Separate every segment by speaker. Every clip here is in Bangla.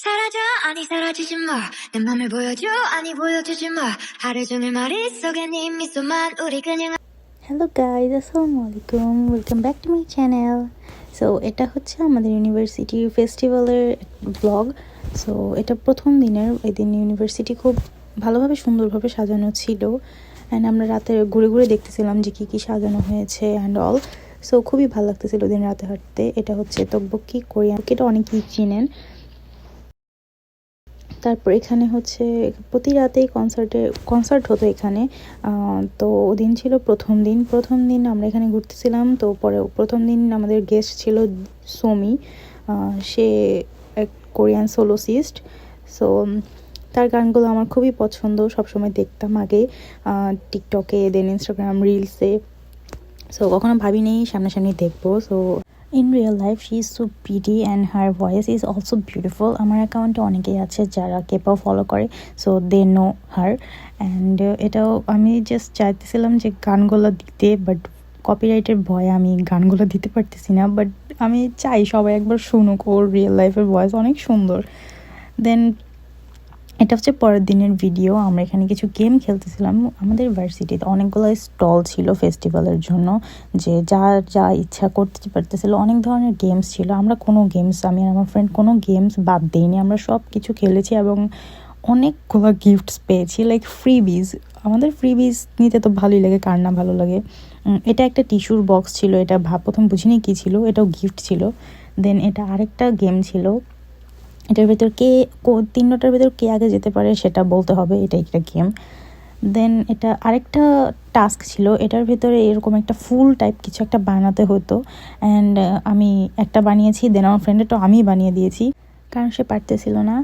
Speaker 1: 사라져 아니 사라지지 마내 맘을 보여줘 아니 보여주지 마 하루 종일 머릿속에 네 미소만 우리 그냥
Speaker 2: হ্যালো গাইজ, আসসালামু আলাইকুম, welcome back to my channel. So এটা হচ্ছে আমাদের ইউনিভার্সিটির ফেস্টিভ্যালের ব্লগ। সো এটা প্রথম দিনের, এদিন ইউনিভার্সিটি খুব ভালোভাবে সুন্দরভাবে সাজানো ছিল অ্যান্ড আমরা রাতে ঘুরে ঘুরে দেখতেছিলাম যে কী কী সাজানো হয়েছে অ্যান্ড অল। সো খুবই ভালো লাগতেছিল ওদিন রাতে হাঁটতে। এটা হচ্ছে তকবকি কোরিয়ান, এটা অনেকেই চিনেন। তারপর এখানে হচ্ছে প্রতি রাতেই কনসার্ট হতো এখানে। তো ওদিন ছিল প্রথম দিন আমরা এখানে ঘুরতেছিলাম। তো পরে প্রথম দিন আমাদের গেস্ট ছিল সোমি, সে এক কোরিয়ান সোলোসিস্ট। সো তার গানগুলো আমার খুবই পছন্দ, সবসময় দেখতাম আগে টিকটকে, দেন ইনস্টাগ্রাম রিলসে। সো কখনো ভাবিনি সামনাসামনি দেখবো। So in real life she is so pretty and her voice is also beautiful. আমার অ্যাকাউন্টে অনেকেই আছে যারা কেপও ফলো করে, so they know her. And এটাও আমি জাস্ট চাইতেছিলাম যে গানগুলো দিতে, বাট কপিরাইটের ভয়ে আমি গানগুলো দিতে পারতেছি না। বাট আমি চাই সবাই একবার শুনুক, ওর রিয়েল লাইফের ভয়েস অনেক সুন্দর। দেন এটা হচ্ছে পরের দিনের ভিডিও। আমরা এখানে কিছু গেম খেলতেছিলাম। আমাদের ভার্সিটিতে অনেকগুলো স্টল ছিল ফেস্টিভ্যালের জন্য, যে যা যা ইচ্ছা করতে পারতেছিল। অনেক ধরনের গেমস ছিল। আমরা আমি আর আমার ফ্রেন্ড কোনো গেমস বাদ দিইনি, আমরা সব কিছু খেলেছি এবং অনেকগুলো গিফটস পেয়েছি, লাইক ফ্রিবিজ। আমাদের ফ্রিবিজ নিতে তো ভালোই লাগে, কার না ভালো লাগে। এটা একটা টিস্যুর বক্স ছিল, এটা প্রথম বুঝিনি কী ছিল, এটাও গিফট ছিল। দেন এটা আরেকটা গেম ছিল, এটার ভেতর তিনটার ভেতর কে আগে যেতে পারে সেটা বলতে হবে, এটা একটা গেম। দেন এটা আরেকটা টাস্ক ছিল, এটার ভেতরে এরকম একটা ফুল টাইপ কিছু একটা বানাতে হতো অ্যান্ড আমি একটা বানিয়েছি। দেন আমার ফ্রেন্ডেরটাও আমি বানিয়ে দিয়েছি, কারণ সে পারতেছিল না।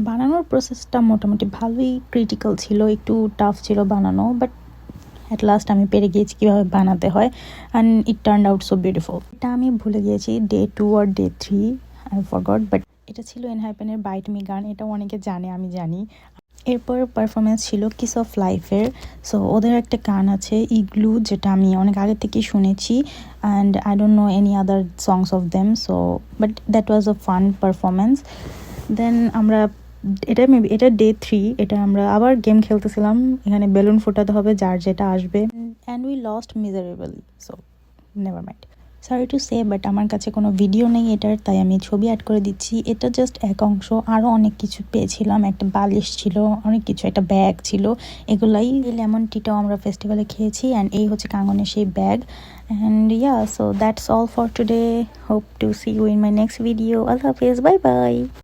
Speaker 2: বানানোর প্রসেসটা মোটামুটি ভালোই ক্রিটিক্যাল ছিল, একটু টাফ ছিল বানানো, বাট অ্যাট লাস্ট আমি পেরে গিয়েছি কীভাবে বানাতে হয় and it turn out so beautiful. এটা আমি ভুলে গিয়েছি ডে 2 আর ডে 3, আই ফরগট। বাট এটা ছিল এনহাইপেনের বাইট মি গান, এটাও অনেকে জানে, আমি জানি। এরপর পারফরমেন্স ছিল কিস অফ লাইফের। সো ওদের একটা গান আছে ইগলু, যেটা আমি অনেক আগে থেকেই শুনেছি and I don't know any other songs of them. So but that was a fun performance. Then আমরা এটা ডে 3, এটা আমরা আবার গেম খেলতেছিলাম। এখানে বেলুন ফোটাতে হবে যার যেটা আসবে, and we lost miserably. So never mind, sorry to say, but আমার কাছে কোনো ভিডিও নেই এটার, তাই আমি ছবি অ্যাড করে দিচ্ছি। এটা জাস্ট এক অংশ, আরও অনেক কিছু পেয়েছিলাম। একটা বালিশ ছিল, অনেক কিছু, একটা ব্যাগ ছিল, এগুলাই। এই লেমন টিটাও আমরা ফেস্টিভ্যালে খেয়েছি অ্যান্ড এই হচ্ছে কাঙ্গনের সেই bag. And yeah, so that's all for today. Hope to see you in my next video. আল্লাহ হাফেজ, বাই বাই।